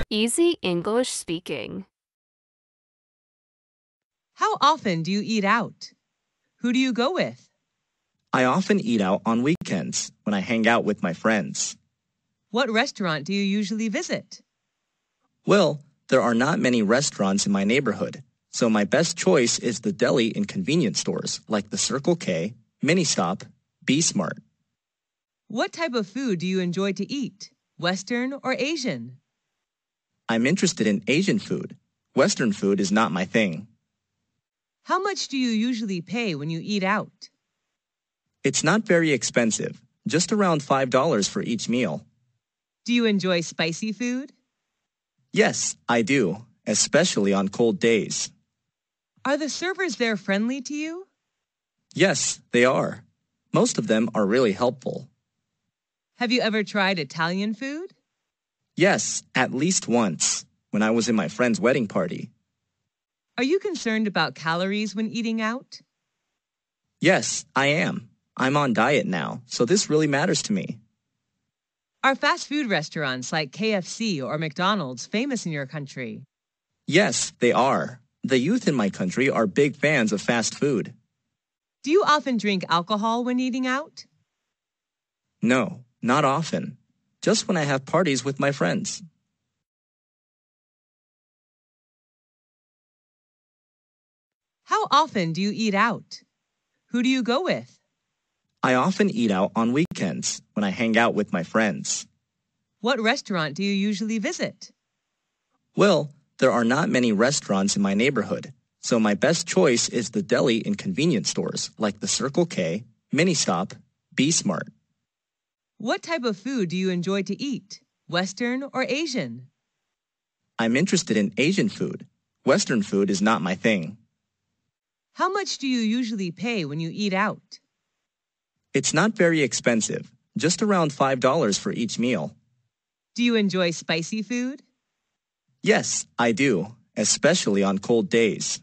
Easy English speaking. How often do you eat out? Who do you go with? I often eat out on weekends when I hang out with my friends. What restaurant do you usually visit? Well, there are not many restaurants in my neighborhood, so my best choice is the deli and convenience stores like the Circle K, Mini Stop, Be Smart. What type of food do you enjoy to eat? Western or Asian? I'm interested in Asian food. Western food is not my thing. How much do you usually pay when you eat out? It's not very expensive, just around $5 for each meal. Do you enjoy spicy food? Yes, I do, especially on cold days. Are the servers there friendly to you? Yes, they are. Most of them are really helpful. Have you ever tried Italian food? Yes, at least once, when I was in my friend's wedding party. Are you concerned about calories when eating out? Yes, I am. I'm on diet now, so this really matters to me. Are fast food restaurants like KFC or McDonald's famous in your country? Yes, they are. The youth in my country are big fans of fast food. Do you often drink alcohol when eating out? No, not often. Just when I have parties with my friends. How often do you eat out? Who do you go with? I often eat out on weekends when I hang out with my friends. What restaurant do you usually visit? Well, there are not many restaurants in my neighborhood, so my best choice is the deli and convenience stores like the Circle K, Mini Stop, Be Smart. What type of food do you enjoy to eat? Western or Asian? I'm interested in Asian food. Western food is not my thing. How much do you usually pay when you eat out? It's not very expensive, just around $5 for each meal. Do you enjoy spicy food? Yes, I do, especially on cold days.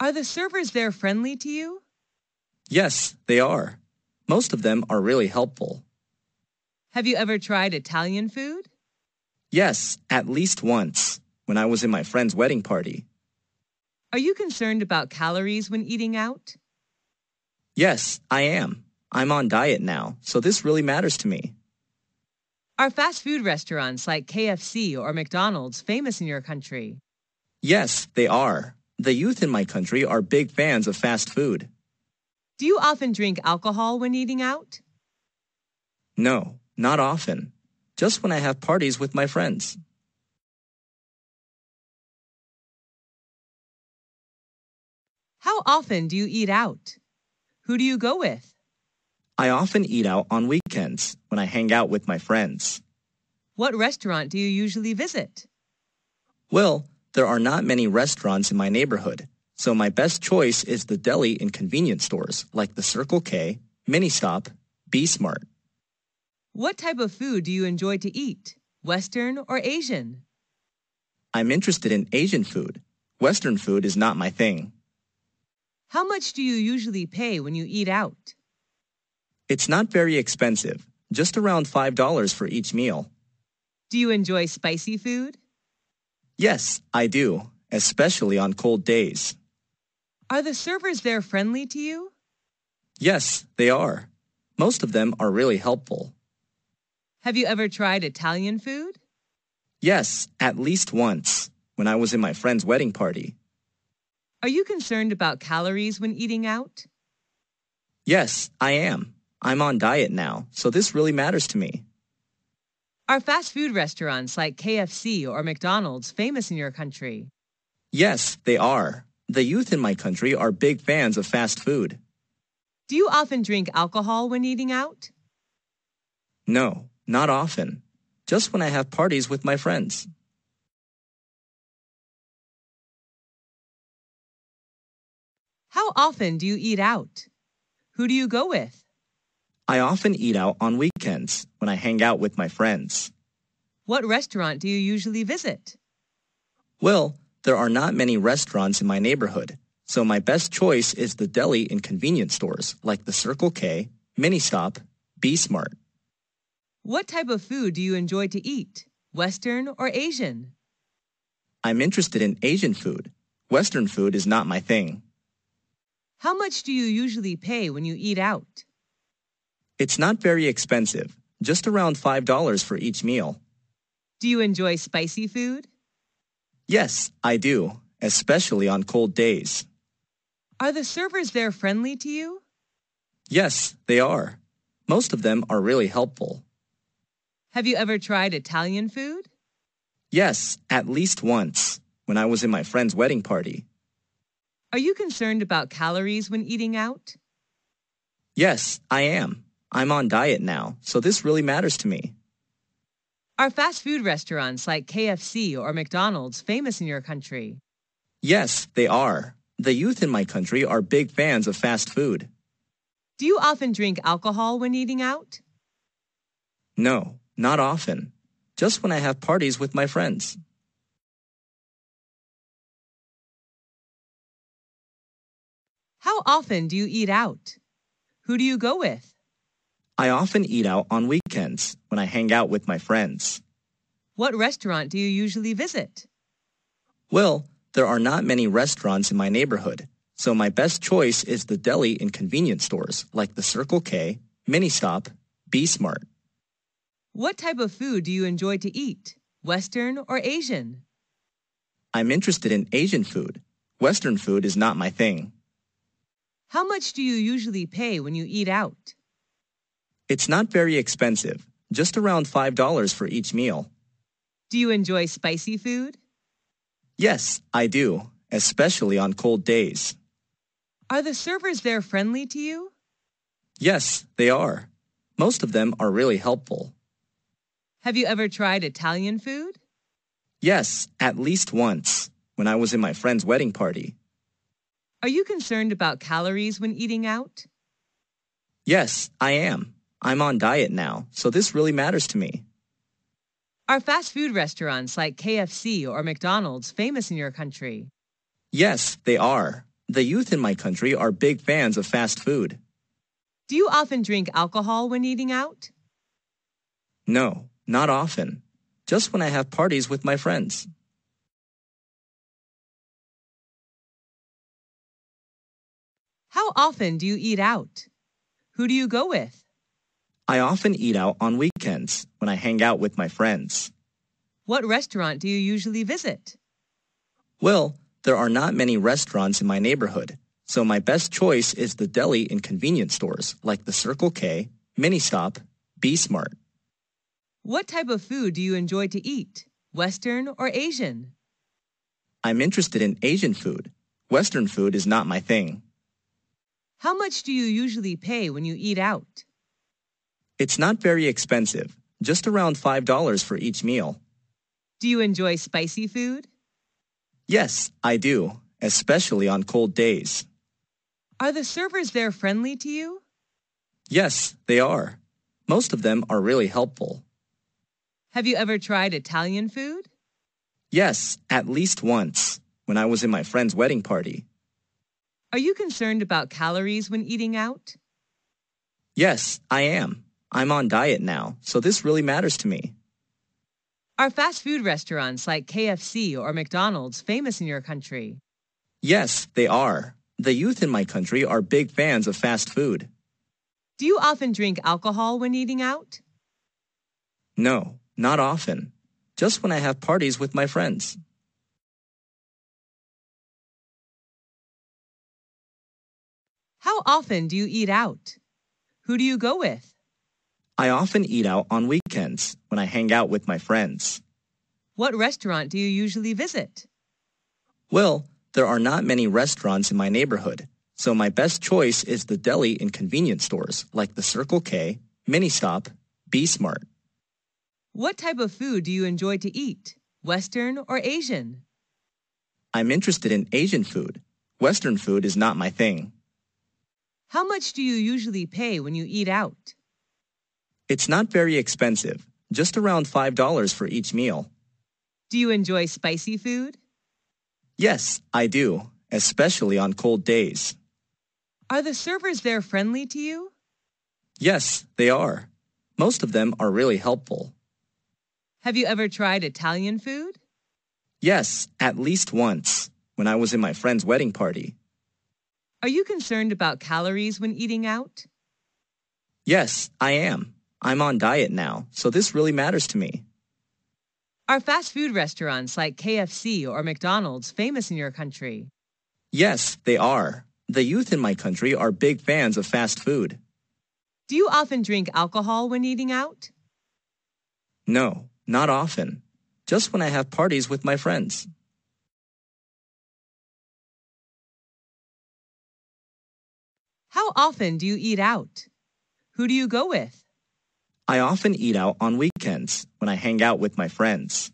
Are the servers there friendly to you? Yes, they are. Most of them are really helpful. Have you ever tried Italian food? Yes, at least once, when I was in my friend's wedding party. Are you concerned about calories when eating out? Yes, I am. I'm on diet now, so this really matters to me. Are fast food restaurants like KFC or McDonald's famous in your country? Yes, they are. The youth in my country are big fans of fast food. Do you often drink alcohol when eating out? No, not often. Just when I have parties with my friends. How often do you eat out? Who do you go with? I often eat out on weekends when I hang out with my friends. What restaurant do you usually visit? Well, there are not many restaurants in my neighborhood, so my best choice is the deli and convenience stores like the Circle K, Mini Stop, Be Smart. What type of food do you enjoy to eat? Western or Asian? I'm interested in Asian food. Western food is not my thing. How much do you usually pay when you eat out? It's not very expensive, just around $5 for each meal. Do you enjoy spicy food? Yes, I do, especially on cold days. Are the servers there friendly to you? Yes, they are. Most of them are really helpful. Have you ever tried Italian food? Yes, at least once, when I was in my friend's wedding party. Are you concerned about calories when eating out? Yes, I am. I'm on diet now, so this really matters to me. Are fast food restaurants like KFC or McDonald's famous in your country? Yes, they are. The youth in my country are big fans of fast food. Do you often drink alcohol when eating out? No, not often. Just when I have parties with my friends. How often do you eat out? Who do you go with? I often eat out on weekends when I hang out with my friends. What restaurant do you usually visit? Well, there are not many restaurants in my neighborhood, so my best choice is the deli and convenience stores like the Circle K, Mini Stop, Be Smart. What type of food do you enjoy to eat? Western or Asian? I'm interested in Asian food. Western food is not my thing. How much do you usually pay when you eat out? It's not very expensive, just around $5 for each meal. Do you enjoy spicy food? Yes, I do, especially on cold days. Are the servers there friendly to you? Yes, they are. Most of them are really helpful. Have you ever tried Italian food? Yes, at least once, when I was in my friend's wedding party. Are you concerned about calories when eating out? Yes, I am. I'm on diet now, so this really matters to me. Are fast food restaurants like KFC or McDonald's famous in your country? Yes, they are. The youth in my country are big fans of fast food. Do you often drink alcohol when eating out? No, not often. Just when I have parties with my friends. How often do you eat out? Who do you go with? I often eat out on weekends when I hang out with my friends. What restaurant do you usually visit? Well, there are not many restaurants in my neighborhood, so my best choice is the deli and convenience stores like the Circle K, Mini Stop, Be Smart. What type of food do you enjoy to eat? Western or Asian? I'm interested in Asian food. Western food is not my thing. How much do you usually pay when you eat out? It's not very expensive, just around $5 for each meal. Do you enjoy spicy food? Yes, I do, especially on cold days. Are the servers there friendly to you? Yes, they are. Most of them are really helpful. Have you ever tried Italian food? Yes, at least once, when I was in my friend's wedding party. Are you concerned about calories when eating out? Yes, I am. I'm on diet now, so this really matters to me. Are fast food restaurants like KFC or McDonald's famous in your country? Yes, they are. The youth in my country are big fans of fast food. Do you often drink alcohol when eating out? No, not often. Just when I have parties with my friends. How often do you eat out? Who do you go with? I often eat out on weekends when I hang out with my friends. What restaurant do you usually visit? Well, there are not many restaurants in my neighborhood, so my best choice is the deli and convenience stores like the Circle K, Mini Stop, Be Smart. What type of food do you enjoy to eat? Western or Asian? I'm interested in Asian food. Western food is not my thing. How much do you usually pay when you eat out? It's not very expensive, just around $5 for each meal. Do you enjoy spicy food? Yes, I do, especially on cold days. Are the servers there friendly to you? Yes, they are. Most of them are really helpful. Have you ever tried Italian food? Yes, at least once, when I was in my friend's wedding party. Are you concerned about calories when eating out? Yes, I am. I'm on diet now, so this really matters to me. Are fast food restaurants like KFC or McDonald's famous in your country? Yes, they are. The youth in my country are big fans of fast food. Do you often drink alcohol when eating out? No, not often. Just when I have parties with my friends. How often do you eat out? Who do you go with? I often eat out on weekends when I hang out with my friends. What restaurant do you usually visit? Well, there are not many restaurants in my neighborhood, so my best choice is the deli and convenience stores like the Circle K, Mini Stop, Be Smart. What type of food do you enjoy to eat? Western or Asian? I'm interested in Asian food. Western food is not my thing. How much do you usually pay when you eat out? It's not very expensive, just around $5 for each meal. Do you enjoy spicy food? Yes, I do, especially on cold days. Are the servers there friendly to you? Yes, they are. Most of them are really helpful. Have you ever tried Italian food? Yes, at least once, when I was in my friend's wedding party. Are you concerned about calories when eating out? Yes, I am. I'm on diet now, so this really matters to me. Are fast food restaurants like KFC or McDonald's famous in your country? Yes, they are. The youth in my country are big fans of fast food. Do you often drink alcohol when eating out? No, not often. Just when I have parties with my friends. How often do you eat out? Who do you go with? I often eat out on weekends when I hang out with my friends.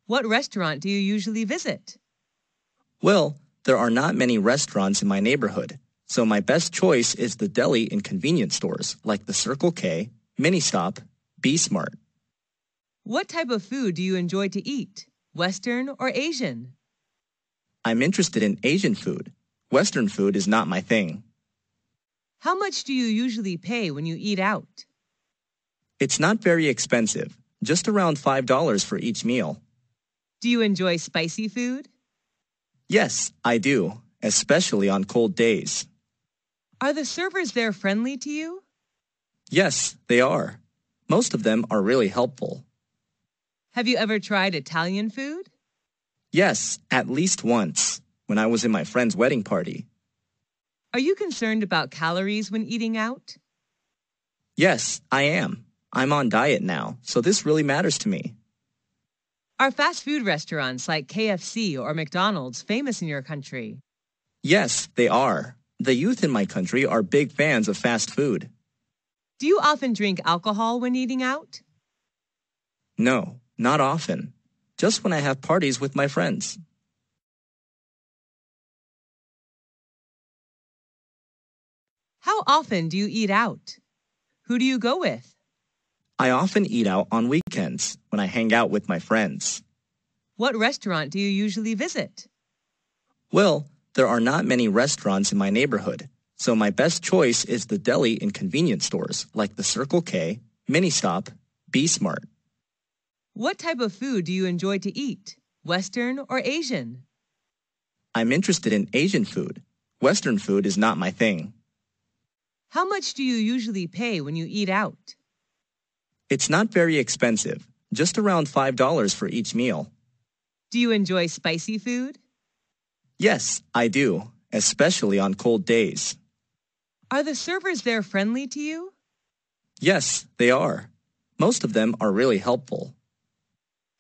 What restaurant do you usually visit? Well, there are not many restaurants in my neighborhood, so my best choice is the deli and convenience stores like the Circle K, Mini Stop, Be Smart. What type of food do you enjoy to eat? Western or Asian? I'm interested in Asian food. Western food is not my thing. How much do you usually pay when you eat out? It's not very expensive, just around $5 for each meal. Do you enjoy spicy food? Yes, I do, especially on cold days. Are the servers there friendly to you? Yes, they are. Most of them are really helpful. Have you ever tried Italian food? Yes, at least once, when I was in my friend's wedding party. Are you concerned about calories when eating out? Yes, I am. I'm on diet now, so this really matters to me. Are fast food restaurants like KFC or McDonald's famous in your country? Yes, they are. The youth in my country are big fans of fast food. Do you often drink alcohol when eating out? No, not often. Just when I have parties with my friends. How often do you eat out? Who do you go with? I often eat out on weekends when I hang out with my friends. What restaurant do you usually visit? Well, there are not many restaurants in my neighborhood, so my best choice is the deli and convenience stores like the Circle K, Mini Stop, Be Smart. What type of food do you enjoy to eat? Western or Asian? I'm interested in Asian food. Western food is not my thing. How much do you usually pay when you eat out? It's not very expensive, just around $5 for each meal. Do you enjoy spicy food? Yes, I do, especially on cold days. Are the servers there friendly to you? Yes, they are. Most of them are really helpful.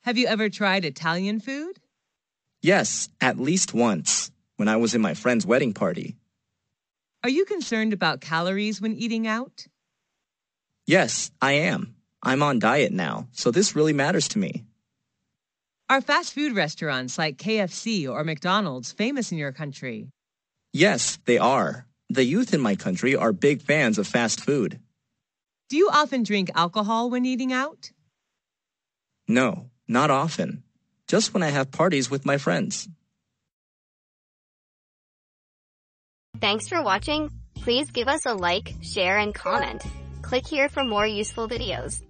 Have you ever tried Italian food? Yes, at least once, when I was in my friend's wedding party. Are you concerned about calories when eating out? Yes, I am. I'm on diet now, so this really matters to me. Are fast food restaurants like KFC or McDonald's famous in your country? Yes, they are. The youth in my country are big fans of fast food. Do you often drink alcohol when eating out? No, not often. Just when I have parties with my friends. Thanks for watching. Please give us a like, share, and comment. Click here for more useful videos.